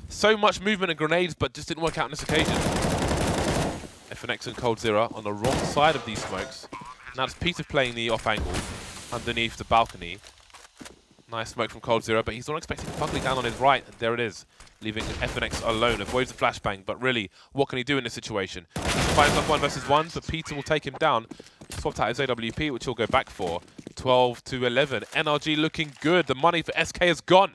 So much movement and grenades, but just didn't work out on this occasion. FNX and coldzera on the wrong side of these smokes. Now it's Peter playing the off angle underneath the balcony. Nice smoke from coldzera, but he's not expecting FugLy down on his right. And there it is, leaving FNX alone. Avoids the flashbang, but really, what can he do in this situation? He finds up 1 versus 1, but Peter will take him down. Swapped out his AWP, which he'll go back for. 12-11. NRG looking good. The money for SK is gone.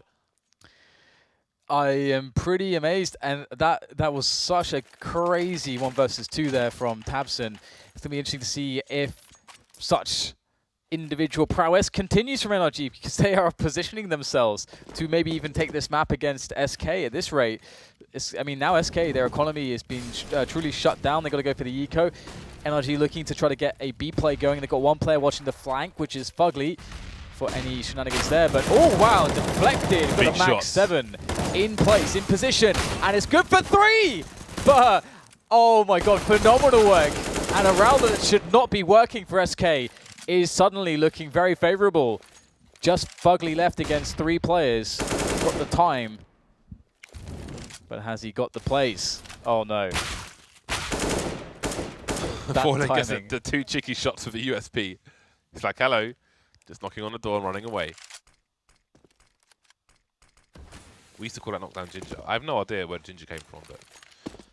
I am pretty amazed, and that was such a crazy 1 versus 2 there from tabseN. It's going to be interesting to see if such individual prowess continues from NRG, because they are positioning themselves to maybe even take this map against SK at this rate. I mean, now SK, their economy is being truly shut down. They've got to go for the eco. NRG looking to try to get a B play going. They've got 1 player watching the flank, which is FugLy, for any shenanigans there. But, oh, wow, deflected. Got a max 7 in place, in position, and it's good for 3! But, oh my god, phenomenal work. And a round that should not be working for SK is suddenly looking very favorable. Just FugLy left against 3 players. Got the time. But has he got the plays? Oh no. Fallen gets the 2 cheeky shots with the USP. He's like, hello. Just knocking on the door and running away. We used to call that knockdown Ginger. I have no idea where Ginger came from, but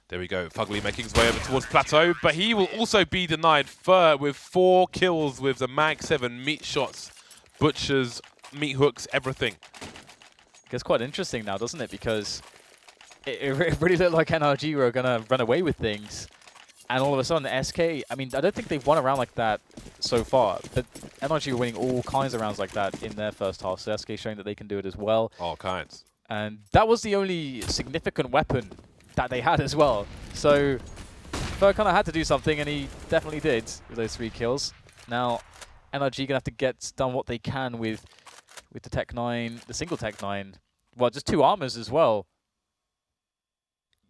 there we go. FugLy making his way over towards Plateau, but he will also be denied. Fur with 4 kills with the Mag 7 meat shots, butchers, meat hooks, everything. It's quite interesting now, doesn't it? Because it really looked like NRG were going to run away with things. And all of a sudden, SK, I mean, I don't think they've won a round like that so far, but NRG were winning all kinds of rounds like that in their first half, so SK showing that they can do it as well. All kinds. And that was the only significant weapon that they had as well. So Fur kind of had to do something, and he definitely did with those 3 kills. Now, NRG going to have to get done what they can with the Tech 9, the single Tech 9. Well, just 2 armors as well.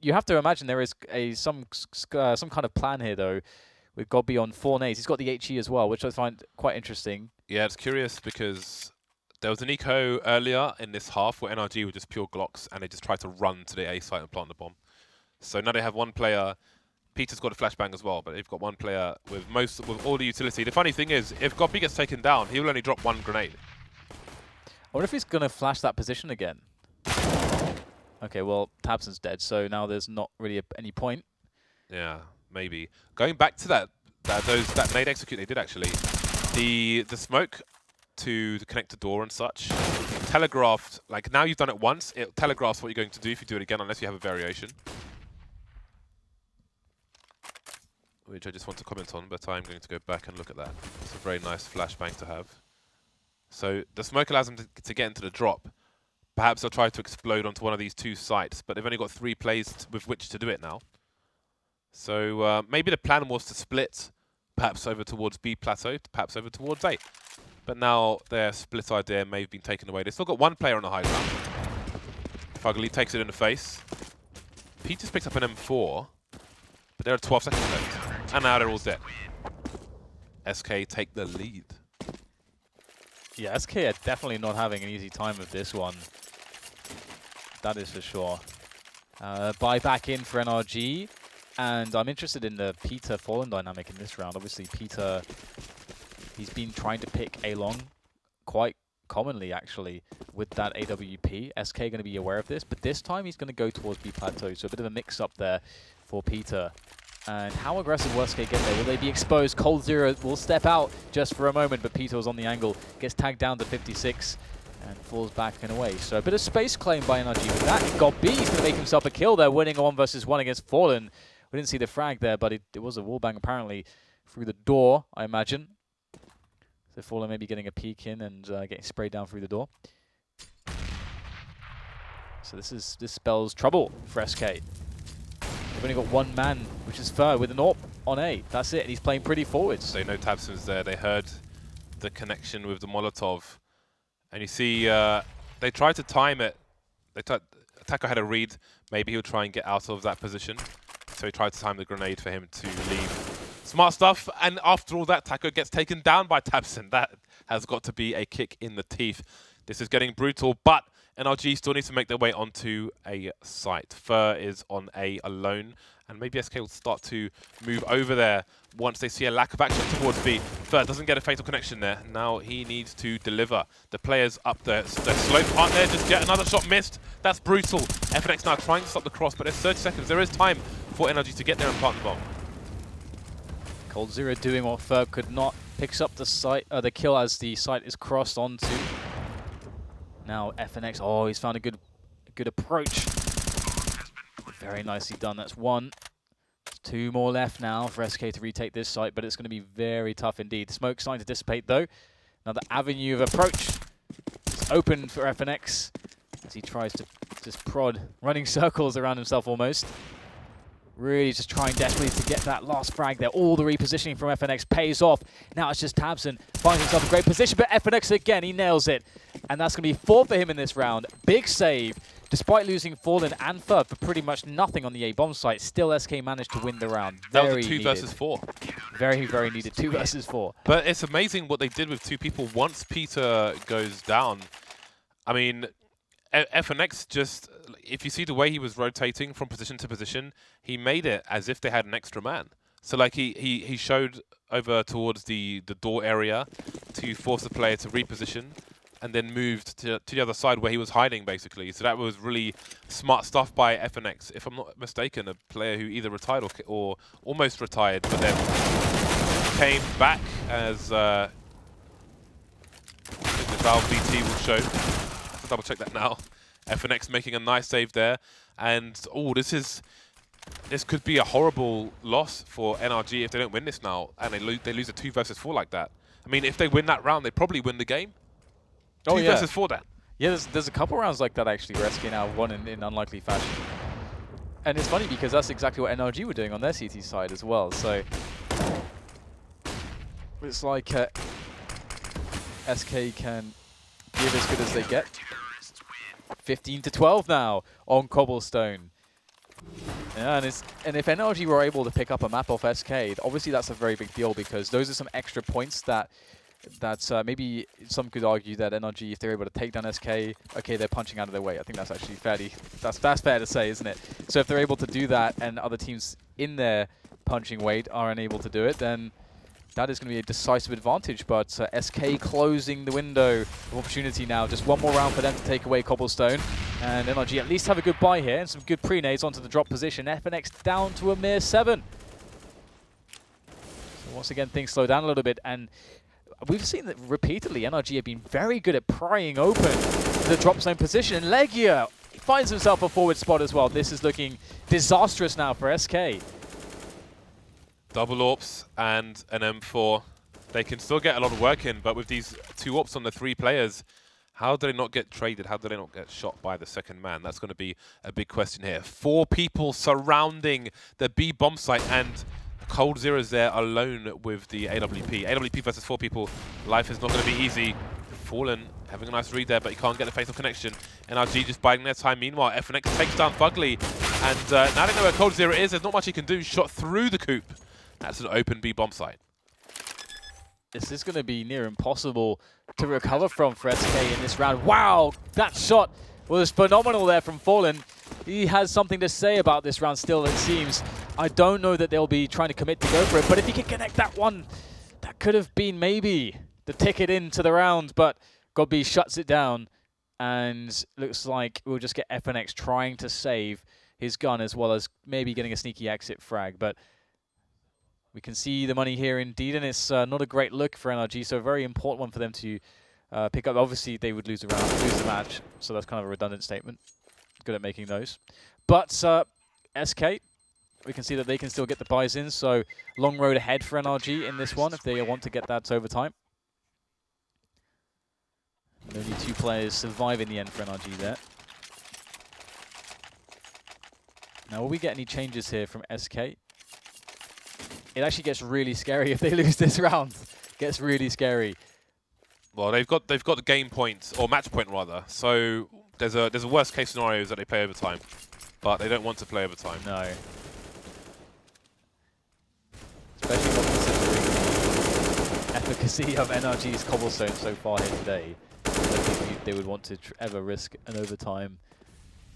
You have to imagine there is some kind of plan here, though, with Gobby on 4 nades. He's got the HE as well, which I find quite interesting. Yeah, it's curious because there was an eco earlier in this half where NRG were just pure Glocks and they just tried to run to the A site and plant the bomb. So now they have one player. Peter's got a flashbang as well, but they've got one player with all the utility. The funny thing is, if Gobby gets taken down, he will only drop 1 grenade. I wonder if he's going to flash that position again. Okay, well, tabseN's dead, so now there's not really any point. Yeah, maybe. Going back to that nade execute they did actually, the smoke to connect the door and such, telegraphed, like now you've done it once, it telegraphs what you're going to do if you do it again, unless you have a variation. Which I just want to comment on, but I'm going to go back and look at that. It's a very nice flashbang to have. So the smoke allows them to get into the drop. Perhaps they'll try to explode onto one of these 2 sites, but they've only got 3 plays with which to do it now. So maybe the plan was to split, perhaps over towards B plateau, perhaps over towards A. But now their split idea may have been taken away. They've still got 1 player on the high ground. FugLy takes it in the face. Peters picks up an M4, but there are 12 seconds left. And now they're all dead. SK take the lead. Yeah, SK are definitely not having an easy time with this one. That is for sure. Buy back in for NRG. And I'm interested in the Peter Fallen dynamic in this round. Obviously, Peter, he's been trying to pick A long quite commonly, actually, with that AWP. SK going to be aware of this, but this time he's going to go towards B plateau. So a bit of a mix-up there for Peter. And how aggressive will SK get there? Will they be exposed? coldzera will step out just for a moment, but Peter was on the angle, gets tagged down to 56 and falls back and away. So a bit of space claim by NRG with that. Gobby, he's going to make himself a kill there, winning a 1 versus 1 against Fallen. We didn't see the frag there, but it was a wallbang apparently through the door, I imagine. So Fallen maybe getting a peek in and getting sprayed down through the door. So this spells trouble for SK. They've only got 1 man, which is Fer, with an AWP on A. That's it, and he's playing pretty forwards. They know tabseN's there. They heard the connection with the Molotov. And you see, they tried to time it. Attacker had a read. Maybe he'll try and get out of that position. So he tried to time the grenade for him to leave. Smart stuff. And after all that, Taco gets taken down by tabseN. That has got to be a kick in the teeth. This is getting brutal, but NRG still needs to make their way onto a site. Fer is on A alone, and maybe SK will start to move over there once they see a lack of action towards B. Fer doesn't get a fatal connection there. Now he needs to deliver. The players up there, the slope aren't there just yet. Another shot missed. That's brutal. FNX now trying to stop the cross, but there's 30 seconds. There is time for NRG to get there and plant the bomb. coldzera doing what Fer could not. Picks up the kill as the site is crossed onto. Now FNX, oh, he's found a good approach. Very nicely done, that's 1. 2 more left now for SK to retake this site, but it's going to be very tough indeed. Smoke's starting to dissipate though. Another avenue of approach is open for FNX as he tries to just prod, running circles around himself almost. Really just trying desperately to get that last frag there. All the repositioning from FNX pays off. Now it's just tabseN finds himself in a great position, but FNX again, he nails it. And that's going to be 4 for him in this round. Big save. Despite losing Fallen and Fer for pretty much nothing on the A bomb site, still SK managed to win the round. That was a 2 versus 4. Very, very needed. 2 versus 4. But it's amazing what they did with 2 people once Peter goes down. I mean, FNX just, if you see the way he was rotating from position to position, he made it as if they had an extra man. So like he showed over towards the door area to force the player to reposition, and then moved to the other side where he was hiding, basically. So that was really smart stuff by FNX. If I'm not mistaken, a player who either retired or almost retired, but then came back as the Valve VT will show. I'll double check that now. FNX making a nice save there. And, oh, this could be a horrible loss for NRG if they don't win this now, and they lose a 2 versus 4 like that. I mean, if they win that round, they probably win the game. 2 versus 4 then. Yeah, there's a couple rounds like that actually where SK now won in unlikely fashion. And it's funny because that's exactly what NRG were doing on their CT side as well. So it's like SK can give as good as they get. 15 to 12 now on Cobblestone. Yeah, and if NRG were able to pick up a map off SK, obviously that's a very big deal because those are some extra points that maybe some could argue that NRG, if they're able to take down SK, okay, they're punching out of their way. I think that's actually that's fair to say, isn't it? So if they're able to do that and other teams in their punching weight are unable to do it, then that is going to be a decisive advantage. But SK closing the window of opportunity now. Just one more round for them to take away Cobblestone. And NRG at least have a good buy here and some good pre-nades onto the drop position. FNX down to a mere 7. So once again, things slow down a little bit. And we've seen that repeatedly, NRG have been very good at prying open the drop zone position. And LEGIJA finds himself a forward spot as well. This is looking disastrous now for SK. Double AWPs and an M4. They can still get a lot of work in, but with these 2 AWPs on the 3 players, how do they not get traded? How do they not get shot by the second man? That's going to be a big question here. 4 people surrounding the B bomb site, and coldzera's there alone with the AWP. AWP versus 4 people. Life is not going to be easy. Fallen having a nice read there, but he can't get the fatal connection. NRG just biding their time. Meanwhile, FNX takes down FugLy, and now they know where coldzera is. There's not much he can do. Shot through the coop. That's an open B bomb site. This is going to be near impossible to recover from for SK in this round. Wow, that shot was phenomenal there from Fallen. He has something to say about this round still, it seems. I don't know that they'll be trying to commit to go for it, but if he can connect that one, that could have been maybe the ticket into the round, but Godby shuts it down, and looks like we'll just get FNX trying to save his gun as well as maybe getting a sneaky exit frag, but we can see the money here indeed, and it's not a great look for NRG, so a very important one for them to pick up. Obviously, they would lose the round, lose the match, so that's kind of a redundant statement. Good at making those. But SK, we can see that they can still get the buys in, so long road ahead for NRG in this one if they want to get that overtime. And only 2 players survive in the end for NRG there. Now, will we get any changes here from SK? It actually gets really scary if they lose this round. Gets really scary. Well, they've got the game point, or match point rather. So there's a worst case scenario is that they play overtime, but they don't want to play overtime. No. Especially not considering the efficacy of NRG's Cobblestone so far here today. I don't think they would want to ever risk an overtime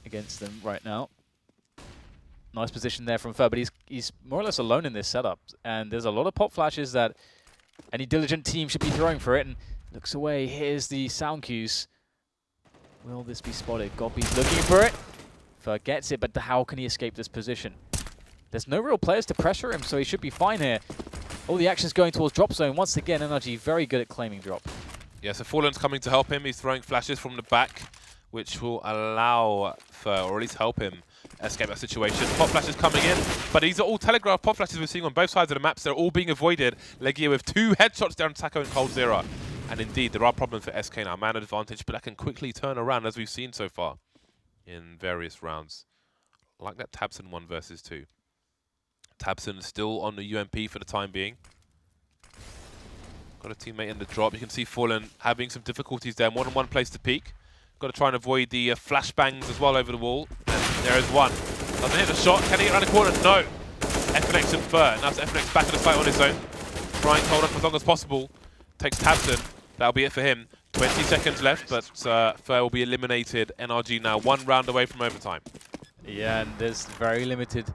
against them right now. Nice position there from Fer, but he's more or less alone in this setup. And there's a lot of pop flashes that any diligent team should be throwing for it. And looks away. Here's the sound cues. Will this be spotted? Godby's looking for it. Fer gets it, but how can he escape this position? There's no real players to pressure him, so he should be fine here. All the action's going towards drop zone. Once again, NRG very good at claiming drop. Yeah, so Fallen's coming to help him. He's throwing flashes from the back, which will allow Fer, or at least help him, escape that situation. Pop flashes coming in, but these are all telegraph pop flashes we're seeing on both sides of the maps. They're all being avoided. LEGIJA with 2 headshots down Taco and coldzera. And indeed, there are problems for SK now. Man advantage, but that can quickly turn around, as we've seen so far in various rounds. Like that tabseN 1 versus 2. tabseN still on the UMP for the time being. Got a teammate in the drop. You can see Fallen having some difficulties there. More than one place to peek. Got to try and avoid the flashbangs as well over the wall. And there is one. Doesn't hit the shot. Can he get around the corner? No. FNX and Fer. Now it's FNX back in the fight on his own. Trying to hold on for as long as possible. Takes tabseN. That'll be it for him. 20 seconds left, but Fer will be eliminated. NRG now 1 round away from overtime. Yeah, and there's very limited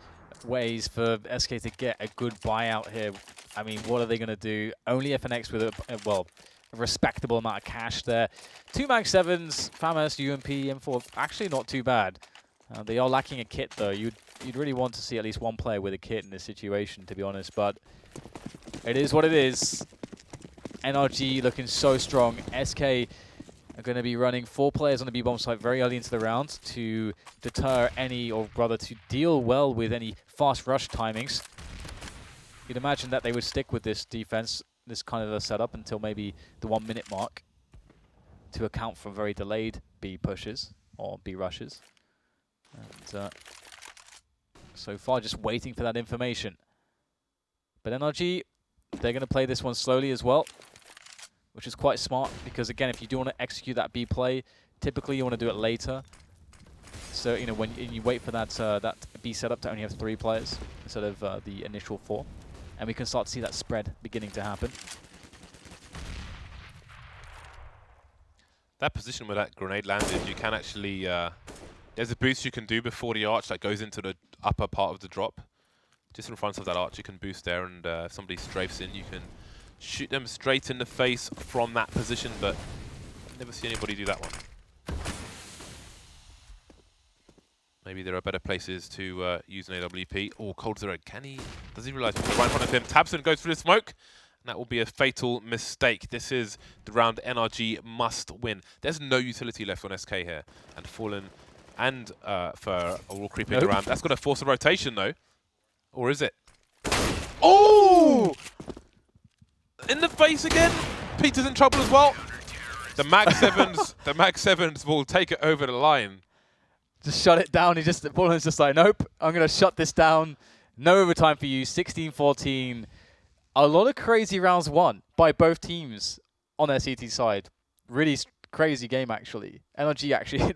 ways for SK to get a good buyout here. I mean, what are they going to do? Only FNX with a respectable amount of cash there. 2 Mag 7s, FAMAS, UMP, M4, actually not too bad. They are lacking a kit though. You'd really want to see at least one player with a kit in this situation, to be honest, but it is what it is. NRG looking so strong. SK are going to be running 4 players on the B-bomb site very early into the round to deter any, or rather to deal well with any fast rush timings. You'd imagine that they would stick with this defense, this kind of a setup, until maybe the 1 minute mark to account for very delayed B pushes or B rushes. And so far just waiting for that information. But NRG, they're going to play this one slowly as well, which is quite smart, because again, if you do want to execute that B play, typically you want to do it later. So when you wait for that that B setup to only have 3 players instead of the initial 4, and we can start to see that spread beginning to happen. That position where that grenade landed, you can actually, there's a boost you can do before the arch that goes into the upper part of the drop. Just in front of that arch, you can boost there, and if somebody strafes in, you can shoot them straight in the face from that position, but I never see anybody do that one. Maybe there are better places to use an AWP. Or coldzera, does he realize what's right in front of him? tabseN goes through the smoke. And that will be a fatal mistake. This is the round NRG must win. There's no utility left on SK here. And Fallen and Fur are all creeping around. That's going to force a rotation, though. Or is it? Oh! In the face again. Peter's in trouble as well. The Mag 7s, the Mag 7s will take it over the line. Just shut it down. Fallen's just like, nope, I'm going to shut this down. No overtime for you. 16-14. A lot of crazy rounds won by both teams on their CT side. Really crazy game, actually. NRG actually,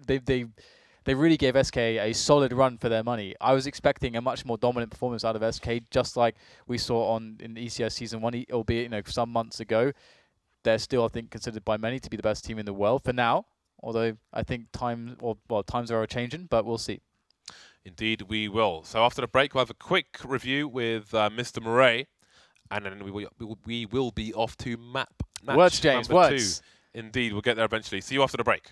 they really gave SK a solid run for their money. I was expecting a much more dominant performance out of SK, just like we saw in ECS Season 1, albeit some months ago. They're still, I think, considered by many to be the best team in the world for now. Although I think times are changing, but we'll see. Indeed, we will. So after the break, we'll have a quick review with Mr. Mouret. And then we will be off to match Words, James, number words. 2. Indeed, we'll get there eventually. See you after the break.